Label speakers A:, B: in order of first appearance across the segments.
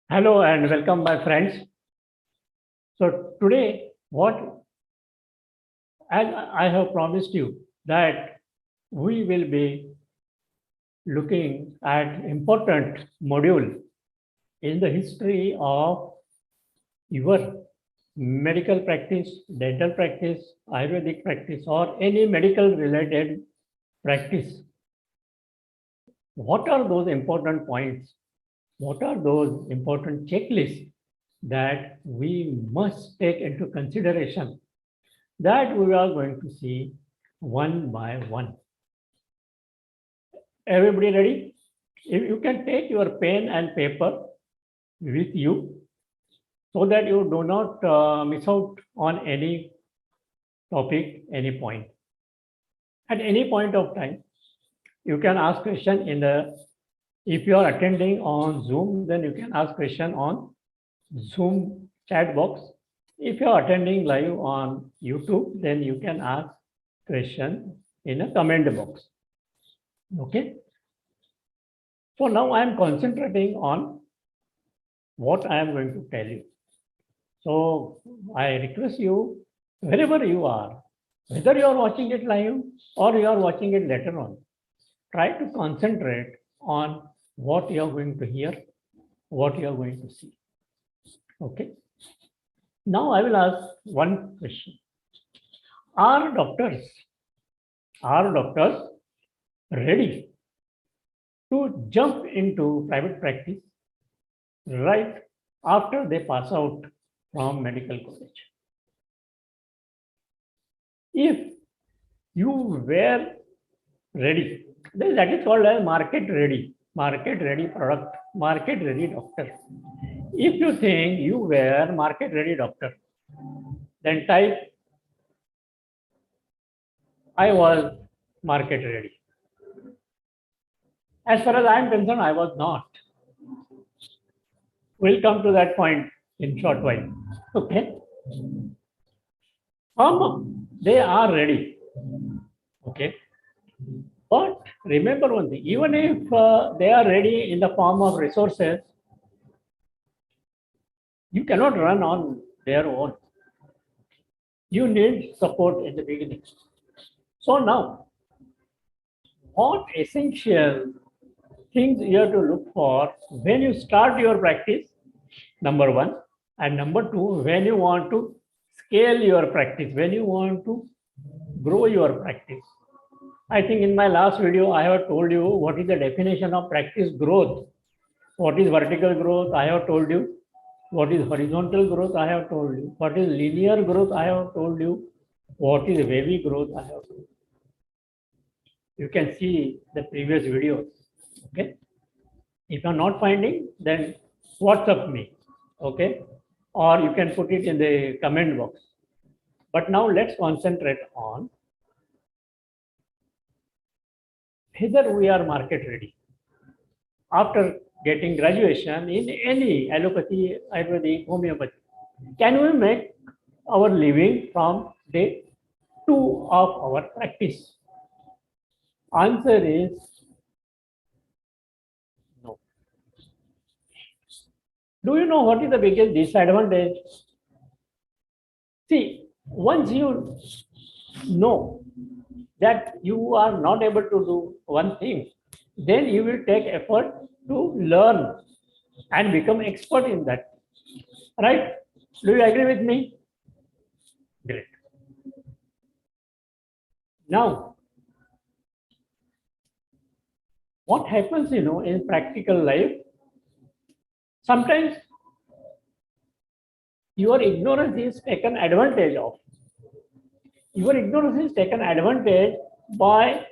A: Hello and welcome, my friends. So today, as I have promised you that we will be looking at important module in the history of your medical practice, dental practice, Ayurvedic practice, or any medical related practice. What are those important points? What are those important checklists that we must take into consideration that we are going to see one by one. Everybody ready? If you can take your pen and paper with you so that you do not miss out on any topic, any point. At any point of time, you can ask question if you are attending on Zoom, then you can ask question on Zoom chat box. If you are attending live on YouTube, then you can ask question in a comment box. Okay. So now I am concentrating on what I am going to tell you. So I request you, wherever you are, whether you are watching it live or you are watching it later on, try to concentrate on what you are going to hear, what you are going to see. Okay. Now I will ask one question. Are doctors ready to jump into private practice right after they pass out from medical college? If you were ready, that is called as market ready product, market ready doctor. If you think you were market ready doctor, then type I was market ready. As far as I am concerned, I was not. We'll come to that point in short while. Okay. They are ready. Okay. But remember one thing, even if they are ready in the form of resources, you cannot run on their own. You need support in the beginning. So now, what essential things you have to look for when you start your practice, number one, and number two, when you want to scale your practice, when you want to grow your practice. I think in my last video, I have told you what is the definition of practice growth. What is vertical growth? I have told you. What is horizontal growth? I have told you. What is linear growth? I have told you. What is wavy growth? I have told you. You can see the previous videos. Okay. If you are not finding, then WhatsApp me. Okay. Or you can put it in the comment box. But now let's concentrate on whether we are market ready. After getting graduation in any allopathy, Ayurvedic, homeopathy, can we make our living from day 2 of our practice? Answer is no. Do you know what is the biggest disadvantage? See, once you know that you are not able to do one thing, then you will take effort to learn and become expert in that. Right? Do you agree with me? Great. Now, what happens, in practical life, sometimes your ignorance is taken advantage of. Your ignorance is taken advantage by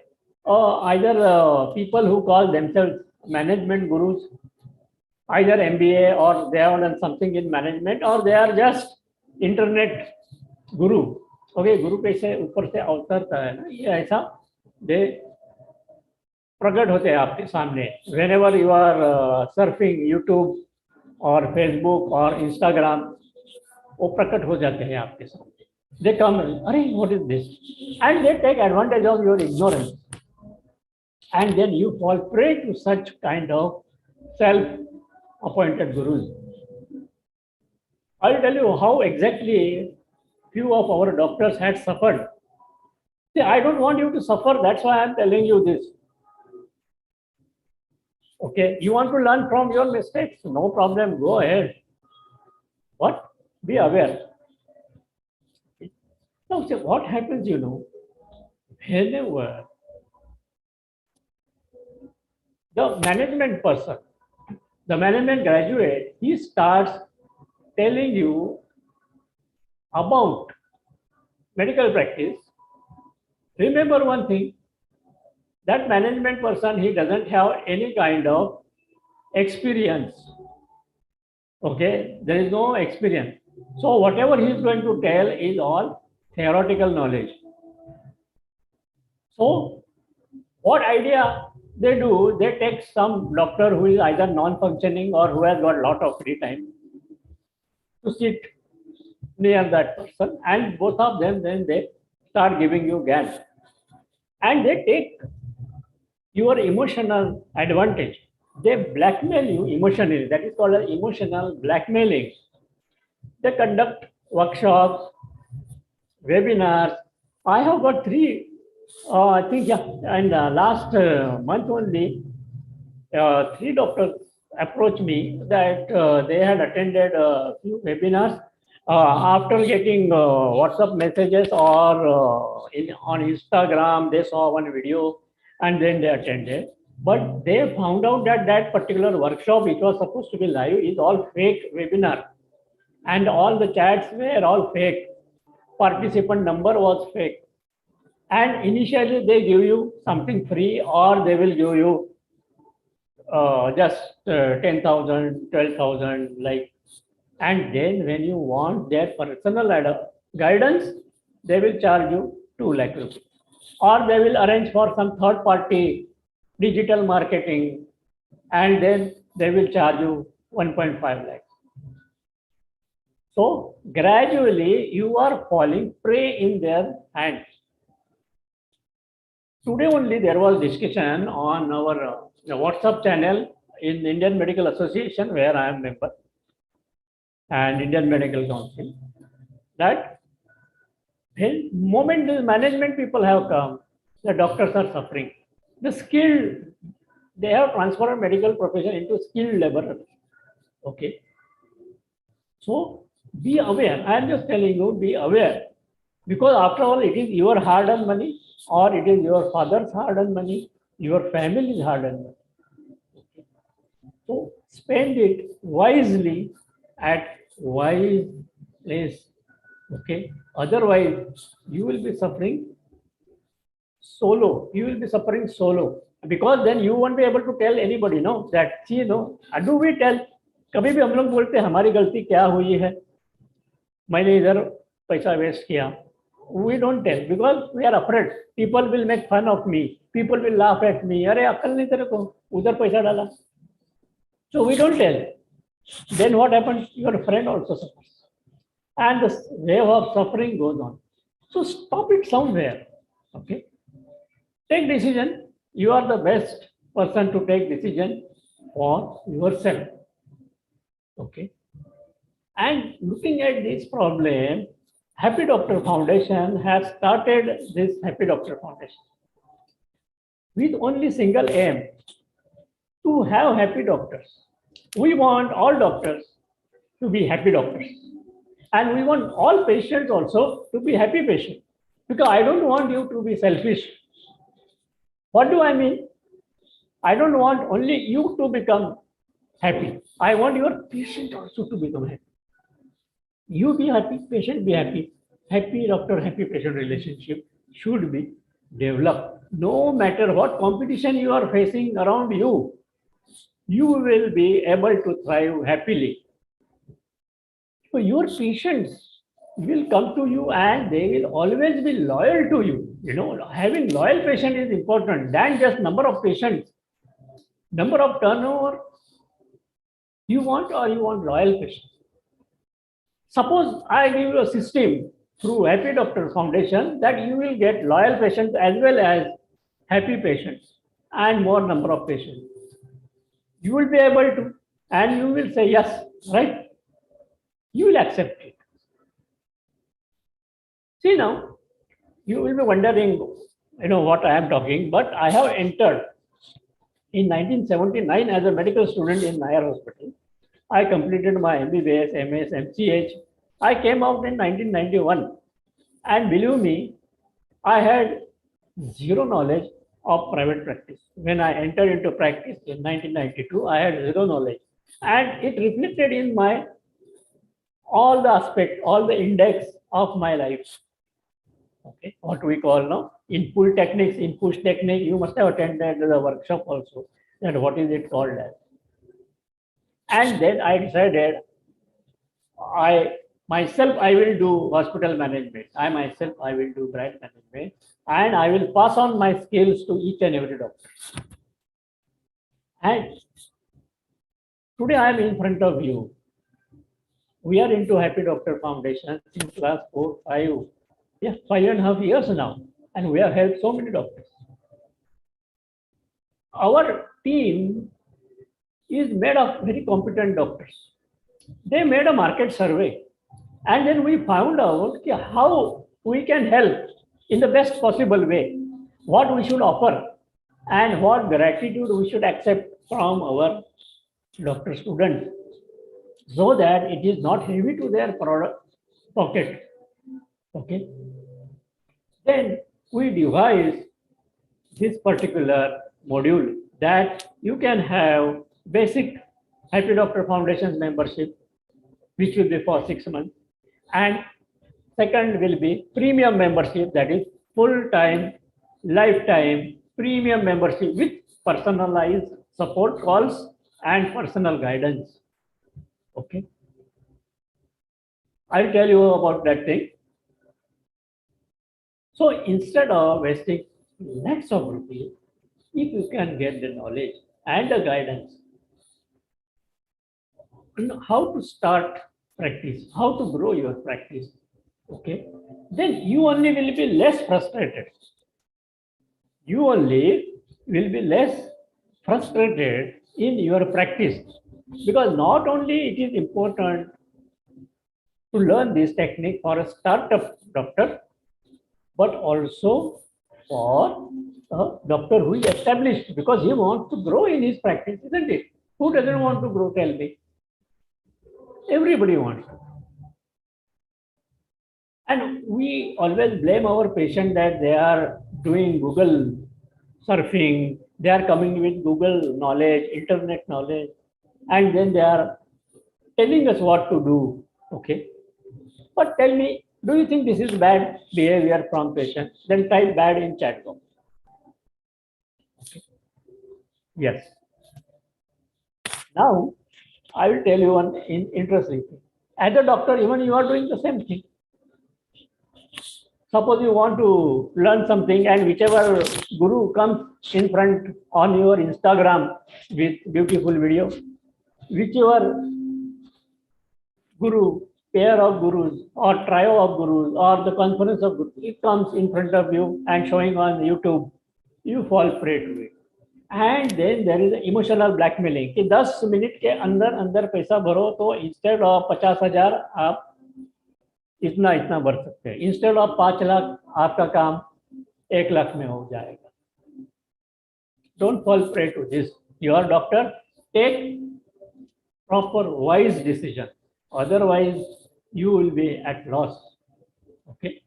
A: either people who call themselves management gurus, either MBA or they have done something in management, or they are just internet guru. Okay, गुरु कैसे ऊपर से अवतरता है ना, ये ऐसा दे प्रकट होते हैं आपके सामने. Whenever you are surfing YouTube or Facebook or Instagram, वो प्रकट हो जाते हैं आपके सामने. They come, अरे what is this? And they take advantage of your ignorance. And then you fall prey to such kind of self-appointed gurus. I'll tell you how exactly few of our doctors had suffered. See, I don't want you to suffer. That's why I'm telling you this. Okay, you want to learn from your mistakes? No problem. Go ahead. But be aware. Now, see, what happens, whenever the management person, the management graduate, he starts telling you about medical practice. Remember one thing, that management person, he doesn't have any kind of experience. Okay, there is no experience. So whatever he is going to tell is all theoretical knowledge. So what idea they do, they take some doctor who is either non-functioning or who has got a lot of free time to sit near that person, and both of them then they start giving you gas, and they take your emotional advantage. They blackmail you emotionally. That is called as emotional blackmailing. They conduct workshops, webinars. I have got three, I think, yeah, and last month only, three doctors approached me that they had attended a few webinars after getting WhatsApp messages or on Instagram. They saw one video and then they attended. But they found out that that particular workshop, which was supposed to be live, is all fake webinar, and all the chats were all fake. Participant number was fake. And initially they give you something free, or they will give you just 10,000, 12,000, like. And then when you want their personal guidance, they will charge you 2 lakh rupees. Or they will arrange for some third party digital marketing, and then they will charge you 1.5 lakhs. So gradually you are falling prey in their hands. Today only there was discussion on our WhatsApp channel in Indian Medical Association, where I am member, and Indian Medical Council, that the moment the management people have come, the doctors are suffering. The skilled, they have transformed medical profession into skilled laborers. Okay. So be aware. I am just telling you, be aware. Because after all, it is your hard-earned money, or it is your father's hard-earned money, your family's hard-earned money. So spend it wisely at wise place. Okay. Otherwise, you will be suffering solo. You will be suffering solo, because then you won't be able to tell anybody, no, that, see, no, do we tell? कभी भी हम लोग बोलते हैं हमारी गलती क्या हुई है, मैंने इधर पैसा वेस्ट किया. We don't tell because we are afraid. People will make fun of me. People will laugh at me. अरे अक्ल नहीं तेरे को, उधर पैसा डाला. So we don't tell. Then what happens? Your friend also suffers, and the wave of suffering goes on. So stop it somewhere. Okay. Take decision. You are the best person to take decision for yourself. Okay. And looking at this problem, Happy Doctor Foundation has started this Happy Doctor Foundation with only single aim to have happy doctors. We want all doctors to be happy doctors. And we want all patients also to be happy patients. Because I don't want you to be selfish. What do I mean? I don't want only you to become happy. I want your patient also to become happy. You be happy, patient be happy. Happy doctor, happy patient relationship should be developed. No matter what competition you are facing around you, you will be able to thrive happily. So your patients will come to you and they will always be loyal to you. You know, having loyal patient is important than just number of patients. Number of turnover you want, or you want loyal patients. Suppose I give you a system through Happy Doctor Foundation that you will get loyal patients as well as happy patients and more number of patients. You will be able to, and you will say yes, right? you will accept it. See now, you will be wondering, what I am talking, but I have entered in 1979 as a medical student in Nair Hospital. I completed my MBBS, MS, MCH. I came out in 1991. And believe me, I had zero knowledge of private practice. When I entered into practice in 1992, I had zero knowledge. And it reflected in my all the aspect, all the index of my life. Okay, what we call now in pull techniques, in push technique, you must have attended the workshop also. That what is it called as? And then I decided I myself I will do hospital management. I myself I will do brand management, and I will pass on my skills to each and every doctor. And today I am in front of you. We are into Happy Doctor Foundation since last 5.5 years now, and we have helped so many doctors. Our team is made of very competent doctors. They made a market survey, and then we found out how we can help in the best possible way, what we should offer, and what gratitude we should accept from our doctor students, so that it is not heavy to their pocket. Okay. Then we devise this particular module that you can have basic Happy Doctor Foundation membership, which will be for 6 months, and second will be premium membership, that is full-time, lifetime premium membership with personalized support calls and personal guidance. Okay, I'll tell you about that thing. So instead of wasting lakhs of rupees, if you can get the knowledge and the guidance on how to start practice, how to grow your practice, okay, then you only will be less frustrated. You only will be less frustrated in your practice, because not only it is important to learn this technique for a startup doctor, but also for a doctor who is established, because he wants to grow in his practice, isn't it? Who doesn't want to grow? Tell me. Everybody wants to. And we always blame our patient that they are doing Google surfing, they are coming with Google knowledge, internet knowledge, and then they are telling us what to do. Okay. But tell me, do you think this is bad behavior from patient? Then type bad in chat box. Okay. Yes. Now, I will tell you one interesting thing. As a doctor, even you are doing the same thing. Suppose you want to learn something, and whichever guru comes in front on your Instagram with beautiful video, whichever guru, pair of gurus, or trio of gurus, or the conference of gurus, it comes in front of you and showing on YouTube, you fall prey to it. And then there is emotional blackmailing कि 10 minute के अंदर अंदर पैसा भरो तो instead of 50,000 आप इतना इतना भर सकते हैं, इंस्टेड ऑफ 5 लाख आपका काम 1 लाख में हो जाएगा. Don't fall prey to this. Your doctor, take proper wise decision. Otherwise, you will be at loss. Okay.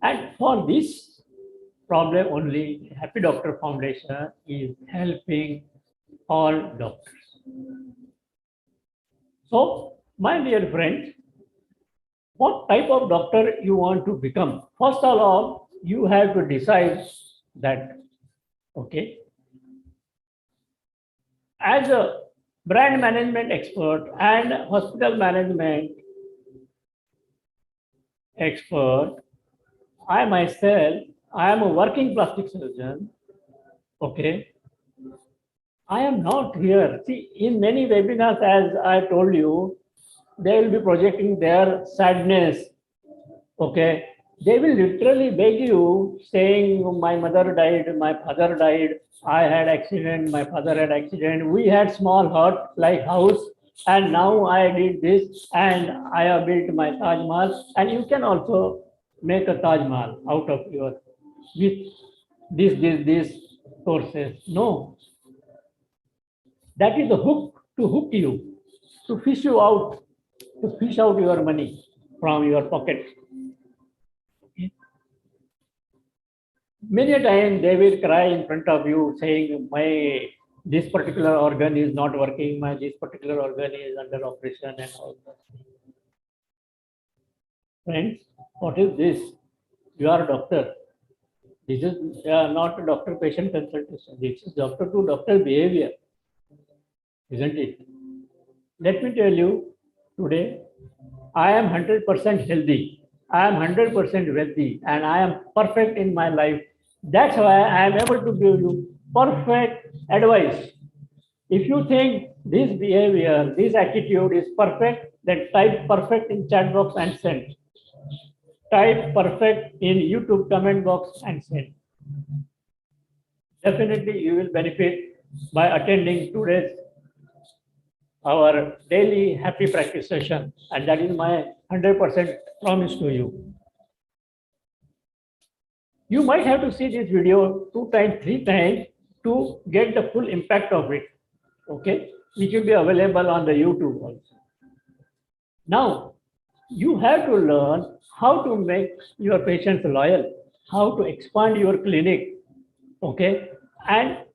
A: And for this problem only, Happy Doctor Foundation is helping all doctors. So, my dear friends, what type of doctor you want to become? First of all, you have to decide that, okay, as a brand management expert and hospital management expert, I myself, I am a working plastic surgeon. Okay. I am not here. See, in many webinars, as I told you, they will be projecting their sadness. Okay. They will literally beg you, saying, my mother died, my father died, I had accident, my father had accident, we had small hut like house, and now I did this, and I have built my Taj Mahal, and you can also make a Taj Mahal out of your with this sources. No, that is the hook to hook you, to fish you out, to fish out your money from your pocket. Many a time they will cry in front of you saying, my this particular organ is not working, my this particular organ is under operation and all that. Friends, what is this? You are a doctor. This is not a doctor-patient consultation. This is doctor to doctor behavior, isn't it? Let me tell you, today I am 100% healthy. I am 100% wealthy, and I am perfect in my life. That's why I am able to give you perfect advice. If you think this behavior, this attitude is perfect, then type perfect in chat box and send. Type perfect in YouTube comment box and send. Definitely you will benefit by attending today's our daily happy practice session, and that is my 100% promise to you. You might have to see this video 2 times, 3 times to get the full impact of it. Okay, which will be available on the YouTube also. Now, you have to learn how to make your patients loyal, how to expand your clinic. Okay, and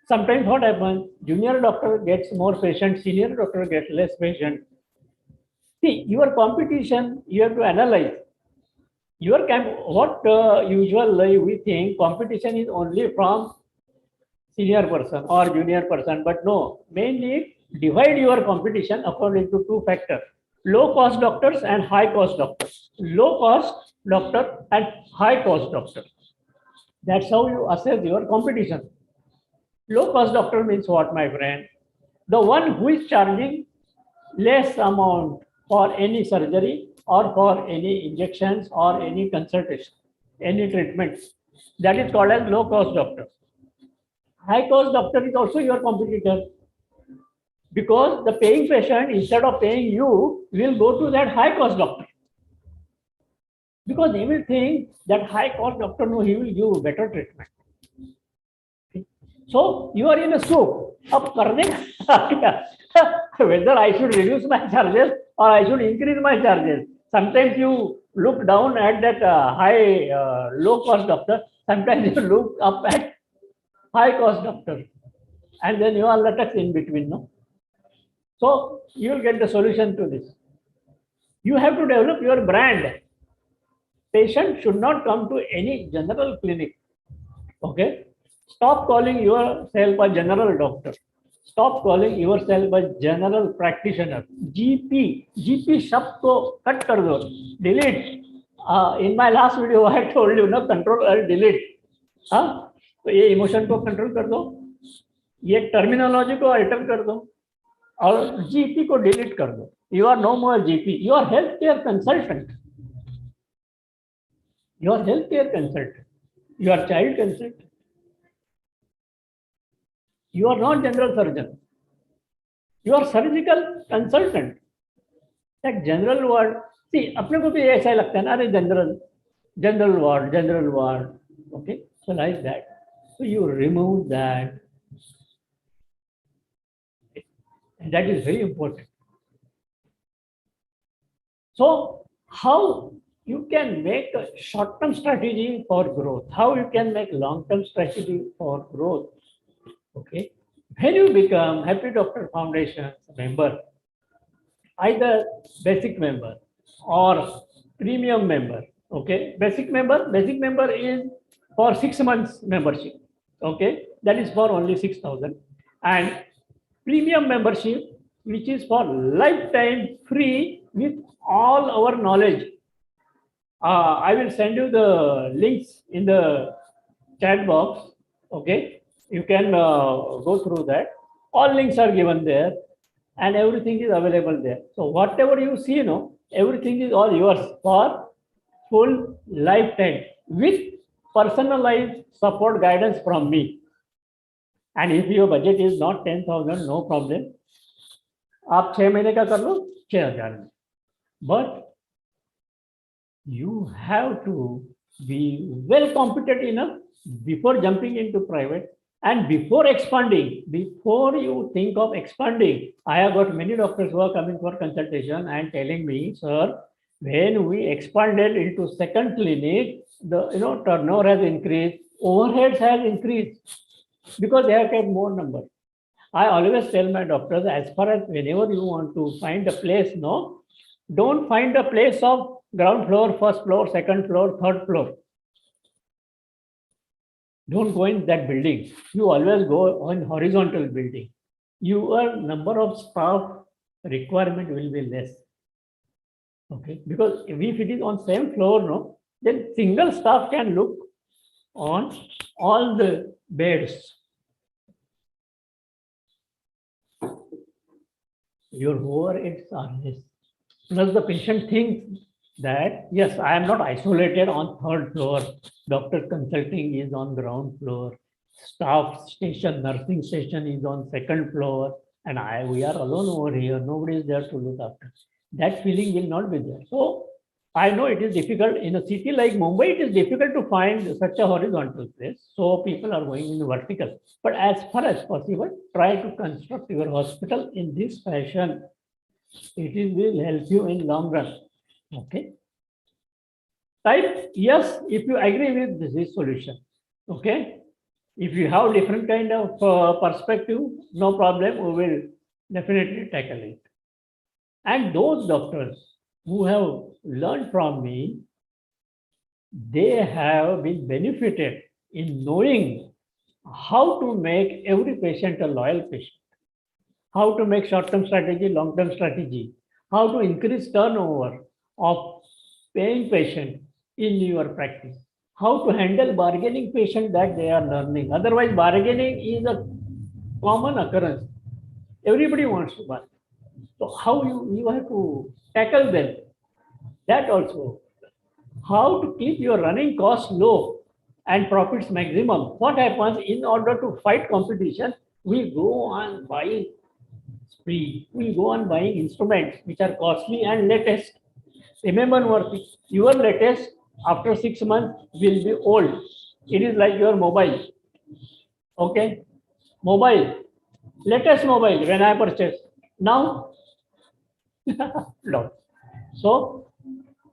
A: sometimes what happens, junior doctor gets more patients, senior doctor gets less patients. See, your competition, you have to analyze. Your what usually we think competition is only from senior person or junior person, but no, mainly divide your competition according to 2 factors: low cost doctors and high cost doctors. Low cost doctor and high cost doctor. That's how you assess your competition. Low cost doctor means what, my friend? The one who is charging less amount for any surgery or for any injections or any consultation, any treatment. That is called as low cost doctor. High cost doctor is also your competitor, because the paying patient, instead of paying you, will go to that high cost doctor, because he will think that high cost doctor, no, he will give better treatment. So you are in a soup. Up whether I should reduce my charges or I should increase my charges. Sometimes you look down at that low cost doctor. Sometimes you look up at high cost doctor, and then you are left in between. No, so you will get the solution to this. You have to develop your brand. Patient should not come to any general clinic. Okay, stop calling yourself a general doctor. Stop calling yourself a general practitioner. GP शब्द को cut कर दो, delete. In my last video I told you ना, control or delete. हाँ, तो ये emotion को control कर दो, ये terminology को alter कर दो, और GP को delete कर दो. You are no more GP. You are healthcare consultant. You are healthcare consultant. You are child consultant. You are not general surgeon. You are surgical consultant. That general word, see, अपने को भी ऐसा लगता है ना, अरे general word, okay? So like that. So you remove that. And that is very important. So how you can make a short-term strategy for growth? How you can make long-term strategy for growth? Okay, when you become Happy Doctor Foundation member, either basic member or premium member. Okay, basic member is for 6 months membership. Okay, that is for only 6,000, and premium membership, which is for lifetime free with all our knowledge. I will send you the links in the chat box. Okay, you can go through that. All links are given there, and everything is available there. So whatever you see, everything is all yours for full lifetime with personalized support guidance from me. And if your budget is not 10,000, no problem. आप 6 महीने का कर लो 6,000 में, but you have to be well competent enough before jumping into private and before expanding. Before you think of expanding, I have got many doctors who are coming for consultation and telling me, sir, when we expanded into second clinic, the turnover has increased, overheads has increased because they have kept more number. I always tell my doctors, as far as whenever you want to find a place, no, don't find a place of ground floor, first floor, second floor, third floor. Don't go in that building. You always go on horizontal building. Your number of staff requirement will be less. Okay, because if it is on same floor, no, then single staff can look on all the beds. Your overheads are less. Plus the patient thinks that, yes, I am not isolated on third floor. Doctor consulting is on ground floor. Staff station, nursing station is on second floor. And we are alone over here. Nobody is there to look after. That feeling will not be there. So I know it is difficult. In a city like Mumbai, it is difficult to find such a horizontal place. So people are going in vertical. But as far as possible, try to construct your hospital in this fashion. It will help you in long run. Okay. Type yes if you agree with this solution. Okay. If you have different kind of perspective, no problem. We will definitely tackle it. And those doctors who have learned from me, they have been benefited in knowing how to make every patient a loyal patient, how to make short-term strategy, long-term strategy, how to increase turnover of paying patient in your practice, how to handle bargaining patient that they are learning. Otherwise, bargaining is a common occurrence. Everybody wants to bargain. So how you have to tackle them. That also. How to keep your running costs low and profits maximum. What happens in order to fight competition, we go on buying spree. We go on buying instruments which are costly and latest. Remember one thing, your latest after 6 months will be old. It is like your mobile. Okay? Mobile. Latest mobile when I purchased. Now, no. So,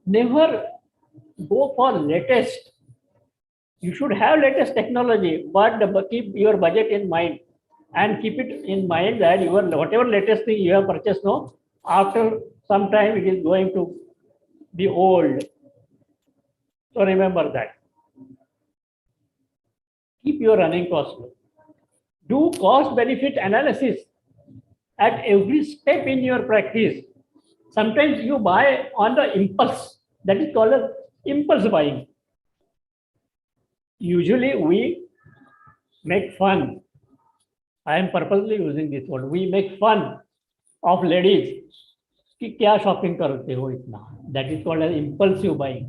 A: never go for latest. You should have latest technology, but keep your budget in mind and keep it in mind that your whatever latest thing you have purchased, no, after some time it is going to be old. So remember that. Keep your running costs low. Do cost benefit analysis at every step in your practice. Sometimes you buy on the impulse. That is called as impulse buying. Usually we make fun. I am purposely using this word. We make fun of ladies. कि क्या shopping करते हो इतना? That is called as impulsive buying.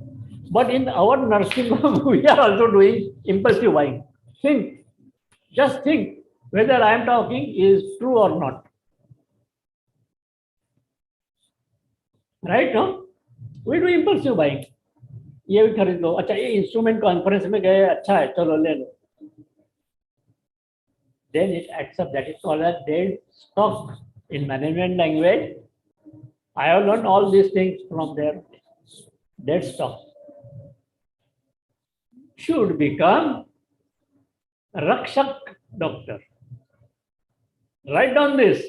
A: But in our nursing home, we are also doing impulsive buying. Think, just think whether I am talking is true or not. Right? No? We do impulsive buying. ये भी खरीद लो. अच्छा ये instrument conference में गए, अच्छा है, चलो ले लो. Then it adds up. That is called as dead stock in management language. I have learned all these things from their dead stock. Should become Rakshak doctor. Write down this.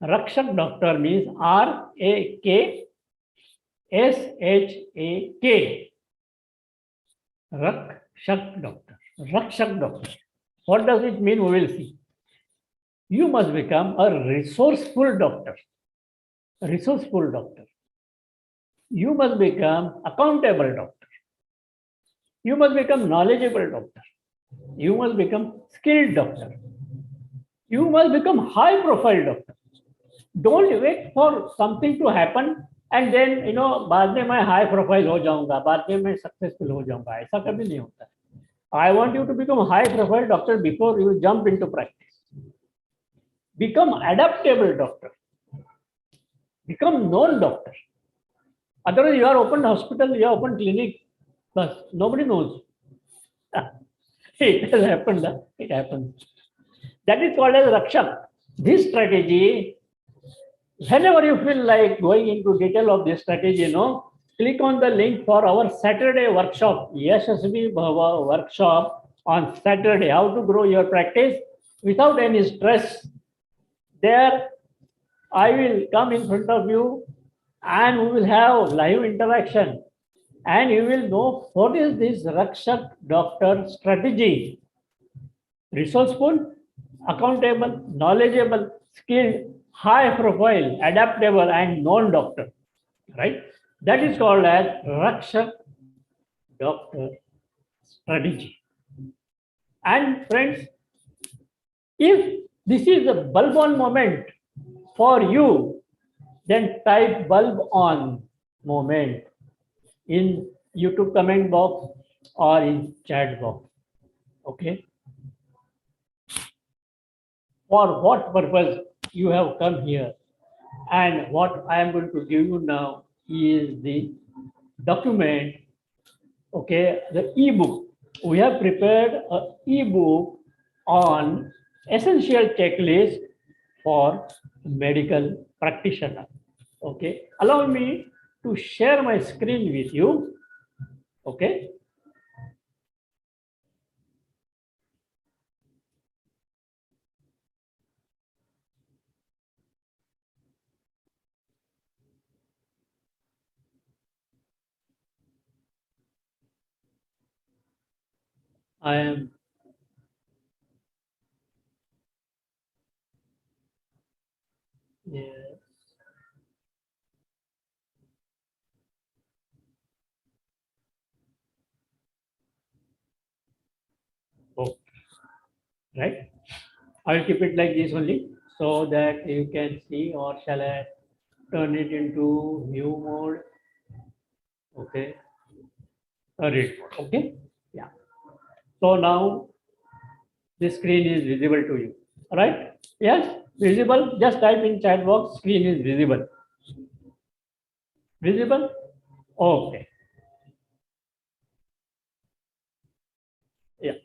A: Rakshak doctor means RAKSHAK. Rakshak doctor. Rakshak doctor. What does it mean? We will see. You must become a resourceful doctor. Resourceful doctor. You must become accountable doctor. You must become knowledgeable doctor. You must become skilled doctor. You must become high profile doctor. Don't wait for something to happen and then बाद में मैं high profile हो जाऊंगा, बाद में मैं successful हो जाऊंगा. ऐसा कभी नहीं होता. I want you to become high profile doctor before you jump into practice. Become adaptable doctor. Become known doctor. Otherwise, you are open hospital, you are open clinic, but nobody knows. It has happened. It happens. That is called as Rakshak. This strategy, whenever you feel like going into detail of this strategy, click on the link for our Saturday workshop, Yashasvi Bhava workshop on Saturday, how to grow your practice without any stress. There, I will come in front of you and we will have live interaction and you will know what is this Rakshak doctor strategy. Resourceful, accountable, knowledgeable, skilled, high profile, adaptable, and known doctor. Right? That is called as Rakshak doctor strategy. And friends, if this is a bulb on moment for you, then type bulb on moment in YouTube comment box or in chat box. Okay. For what purpose you have come here, and what I am going to give you now is the document, okay, the ebook. We have prepared an ebook on essential checklist for medical practitioner. Okay, allow me to share my screen with you. Okay. I am yeah. Oh, right. I will keep it like this only so that you can see, or shall I turn it into view mode? Okay, read mode. Okay, yeah. So now the screen is visible to you. All right? Yes, visible. Just type in chat box. Screen is visible. Visible? Okay. Yeah.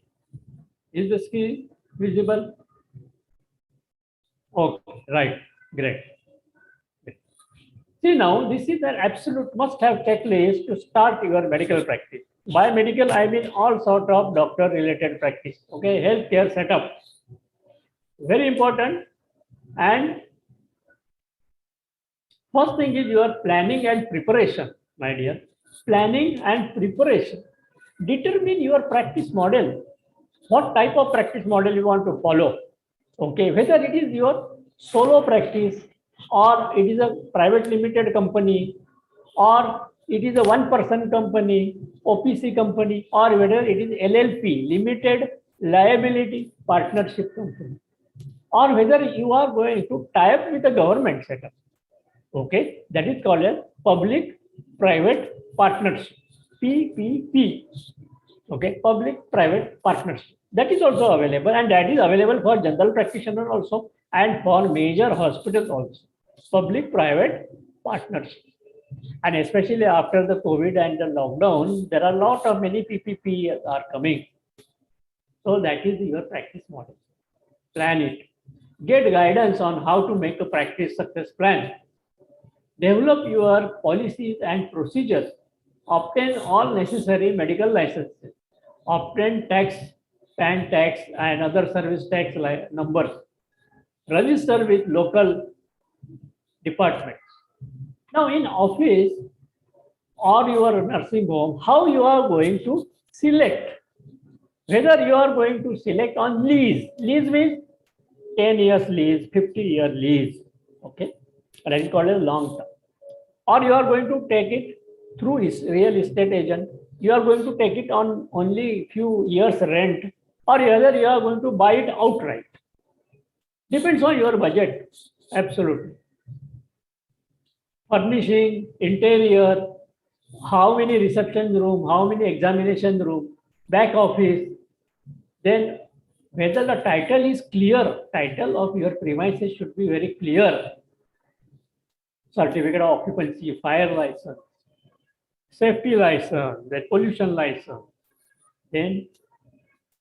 A: Is the screen visible? Okay. Right. Great. See now, this is an absolute must-have checklist to start your medical practice. By medical, I mean all sort of doctor-related practice. Okay, healthcare setup, very important. And first thing is your planning and preparation, my dear. Planning and preparation. Determine your practice model. What type of practice model you want to follow? Okay, whether it is your solo practice or it is a private limited company or it is a one person company, OPC company, or whether it is LLP, limited liability partnership company, or whether you are going to tie up with a government setup. Okay, that is called a public private partnership, PPP. Okay, public private partnership. That is also available, and that is available for general practitioner also and for major hospitals also. Public private partnership. And especially after the COVID and the lockdown, there are a lot of many PPP are coming. So that is your practice model. Plan it. Get guidance on how to make a practice success plan. Develop your policies and procedures. Obtain all necessary medical licenses. Obtain tax, PAN tax, and other service tax numbers. Register with local departments. Now, in office or your nursing home, how you are going to select? Whether you are going to select on lease. Lease means 10 years lease, 50-year lease. Okay, that is called a long term. Or you are going to take it through real estate agent. You are going to take it on only few years rent, or whether you are going to buy it outright. Depends on your budget. Absolutely. Furnishing, interior, how many reception room, how many examination room, back office. Then whether the title is clear, title of your premises should be very clear. certificate of occupancy, fire license, safety license, then pollution license, then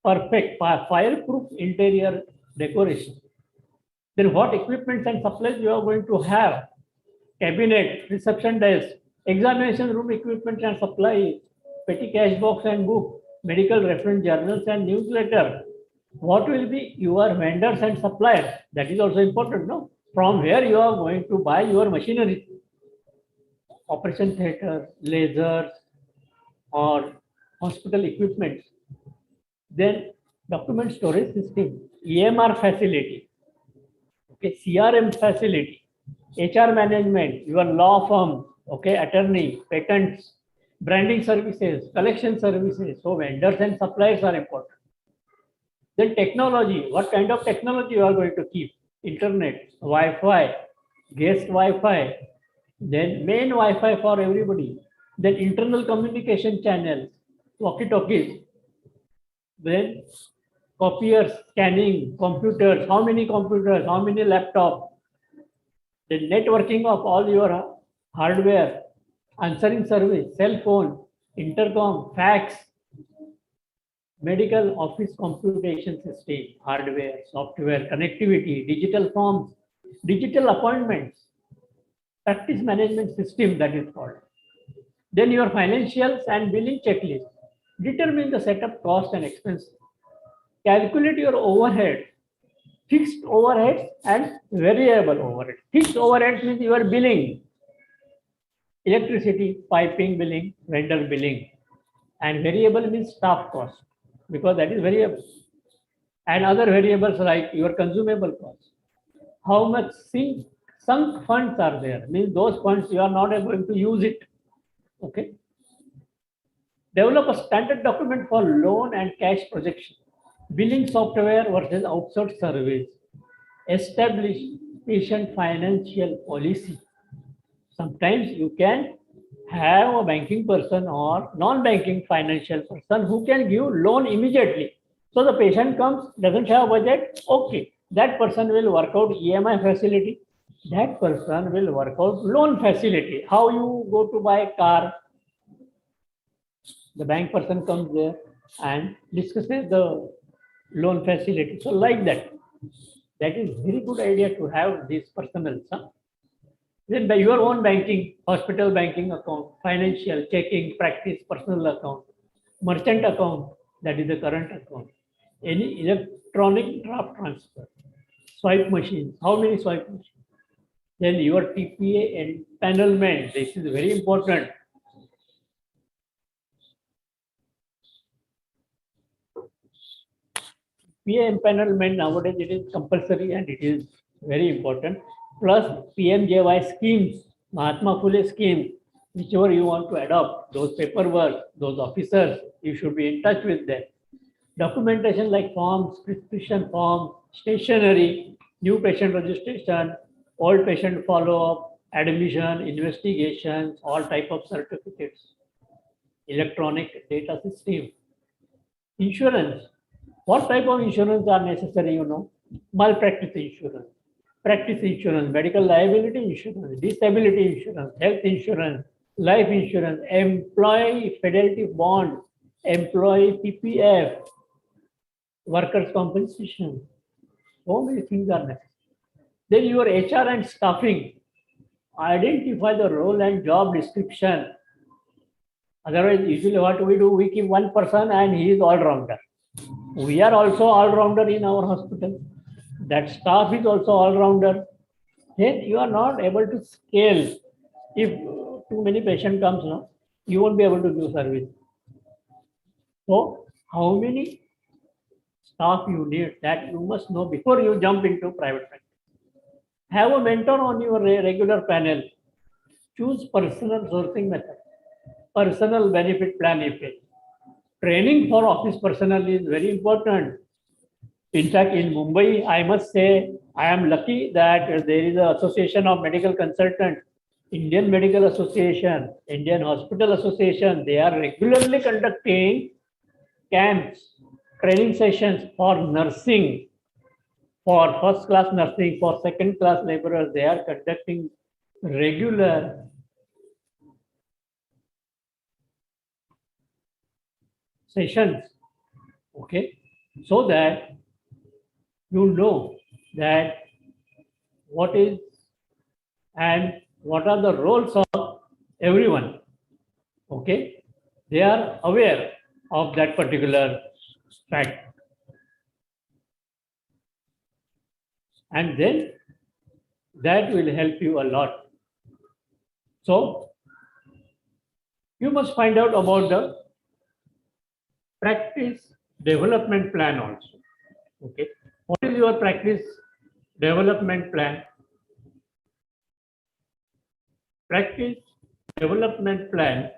A: perfect fireproof interior decoration. Then what equipment and supplies you are going to have? Cabinet, reception desk, examination room equipment and supplies, petty cash box and book, medical reference journals and newsletter. What will be your vendors and suppliers? That is also important, no? From where you are going to buy your machinery, operation theater, lasers, or hospital equipment. Then document storage system, EMR facility, okay, CRM facility, HR management, your law firm, okay, attorney, patents, branding services, collection services. So vendors and suppliers are important. Then technology, what kind of technology you are going to keep? Internet, Wi-Fi, guest Wi-Fi, then main Wi-Fi for everybody, then internal communication channels, walkie-talkies, then copiers, scanning, computers, how many laptops, the networking of all your hardware, answering service, cell phone, intercom, fax, medical office computation system, hardware, software, connectivity, digital forms, digital appointments, practice management system that is called. Then your financials and billing checklist. Determine the setup cost and expense. Calculate your overhead, fixed overheads and variable overhead. Fixed overheads means your billing, electricity, piping billing, vendor billing, and variable means staff cost because that is variable. And other variables like your consumable cost. How much sunk funds are there? Means those funds you are not going to use it. Okay. Develop a standard document for loan and cash projection. Billing software versus outsourced service. Establish patient financial policy. Sometimes you can have a banking person or non-banking financial person who can give loan immediately. So the patient comes, doesn't have a budget, okay. That person will work out EMI facility. That person will work out loan facility. How you go to buy a car? The bank person comes there and discusses the loan facility. So like that. That is very good idea to have these personals. Huh? Then by your own banking, hospital banking account, financial, checking, practice, personal account, merchant account, that is the current account, any electronic draft transfer, swipe machines, how many swipe machines? Then your TPA empanelment, this is very important. PA empanelment nowadays it is compulsory and it is very important. Plus PMJY schemes, Mahatma Phule scheme, whichever you want to adopt, those paperwork, those officers, you should be in touch with them. Documentation like forms, prescription forms, stationery, new patient registration, old patient follow-up, admission, investigations, all type of certificates, electronic data system, insurance. What type of insurance are necessary, you know? Malpractice insurance, practice insurance, medical liability insurance, disability insurance, health insurance, life insurance, employee fidelity bond, employee PPF, workers' compensation. So many things are necessary. Then your HR and staffing. Identify the role and job description. Otherwise, usually what we do, we keep one person and he is all-rounder. We are also all-rounder in our hospital. That staff is also all-rounder. Then you are not able to scale. If too many patient comes, no, you won't be able to do service. So how many staff you need, that you must know before you jump into private practice. Have a mentor on your regular panel. Choose personal sourcing method. Personal benefit plan effect. Training for office personnel is very important. In fact, in Mumbai, I must say, I am lucky that there is an association of medical consultants, Indian Medical Association, Indian Hospital Association. They are regularly conducting camps, training sessions for nursing, for first class nursing, for second class laborers. They are conducting regular sessions, okay, so that you know that what is and what are the roles of everyone, okay. They are aware of that particular fact, and then that will help you a lot. So you must find out about the practice development plan also, okay. What is your practice development plan? Practice development plan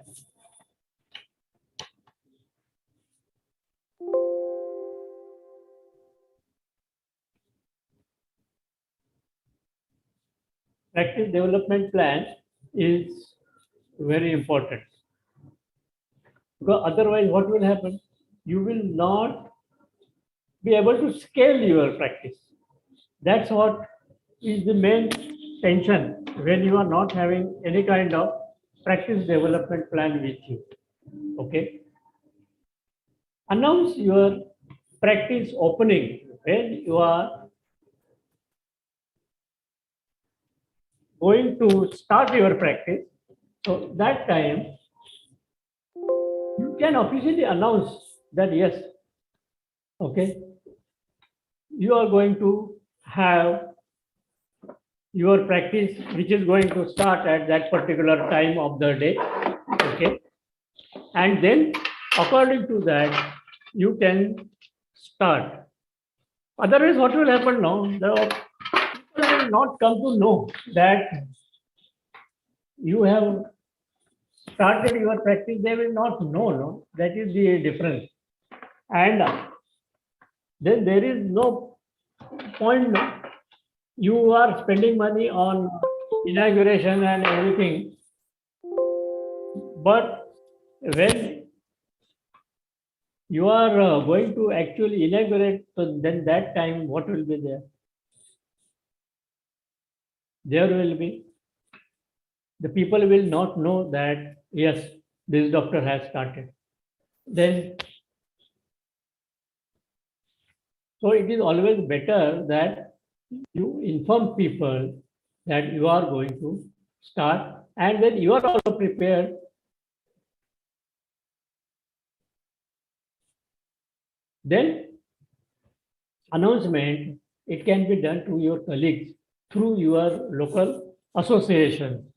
A: practice development plan is very important, because otherwise what will happen, you will not be able to scale your practice. That's what is the main tension when you are not having any kind of practice development plan with you, okay. Announce your practice opening when you are going to start your practice. So that time you can officially announce that yes, okay, you are going to have your practice which is going to start at that particular time of the day, okay, and then according to that you can start. Otherwise what will happen now, the people will not come to know that you have started your practice. They will not know, no, that is the difference. And then there is no point, no? You are spending money on inauguration and everything, but when you are going to actually inaugurate, so then that time what will be there? There will be, the people will not know that yes, this doctor has started. Then, so it is always better that you inform people that you are going to start, and then you are also prepared. Then announcement, it can be done to your colleagues through your local association,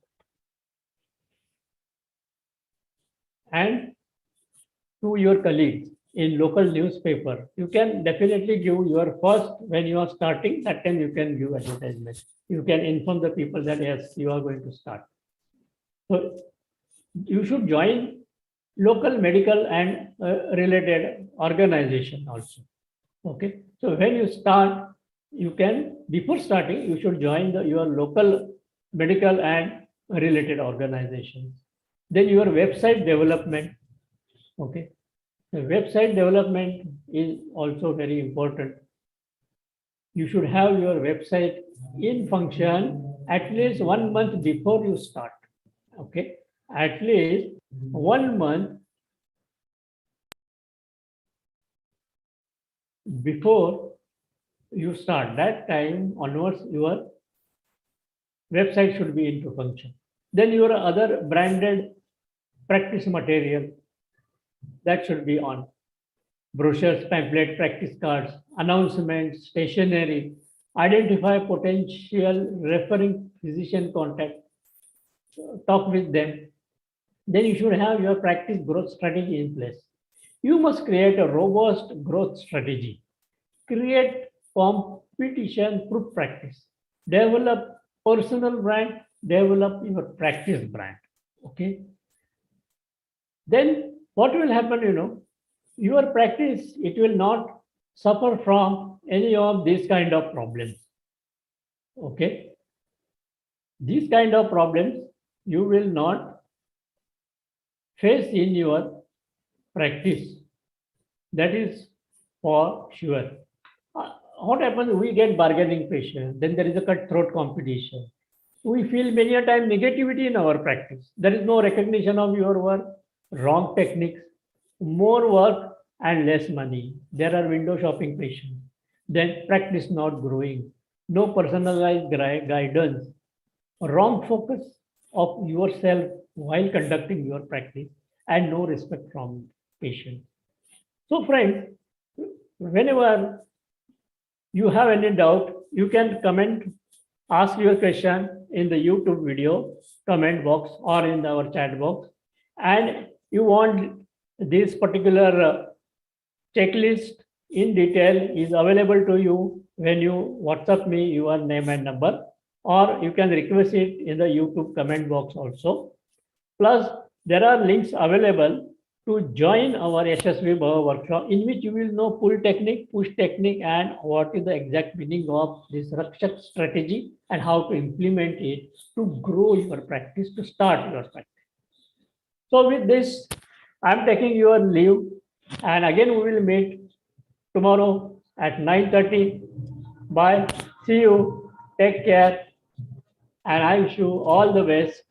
A: and to your colleagues in local newspaper. You can definitely give your first, when you are starting, that time you can give advertisement. You can inform the people that yes, you are going to start. So you should join local medical and related organization also. Okay. So when you start, you can, before starting, you should join your local medical and related organizations. Then your website development. Okay. The website development is also very important. You should have your website in function at least 1 month before you start. Okay. At least 1 month before you start. That time onwards, your website should be into function. Then your other branded practice material, that should be on. Brochures, pamphlet, practice cards, announcements, stationery. Identify potential referring physician contact. Talk with them. Then you should have your practice growth strategy in place. You must create a robust growth strategy. Create competition proof practice. Develop personal brand. Develop your practice brand. Okay. Then what will happen, your practice, it will not suffer from any of these kind of problems. Okay. These kind of problems you will not face in your practice. That is for sure. What happens? We get bargaining pressure. Then there is a cutthroat competition. we feel many a time negativity in our practice. There is no recognition of your work, wrong techniques, more work and less money. There are window shopping patients. Then practice not growing, no personalized guidance, wrong focus of yourself while conducting your practice, and no respect from patients. So, friends, whenever you have any doubt, you can comment, ask your question in the YouTube video comment box or in our chat box. And you want this particular checklist in detail is available to you when you WhatsApp me your name and number, or you can request it in the YouTube comment box also. Plus, there are links available to join our SSV Bhava workshop, in which you will know pull technique, push technique, and what is the exact meaning of this Rakshak strategy and how to implement it to grow your practice, to start your practice. So with this, I'm taking your leave, and again we will meet tomorrow at 9:30. Bye. See you. Take care. And I wish you all the best.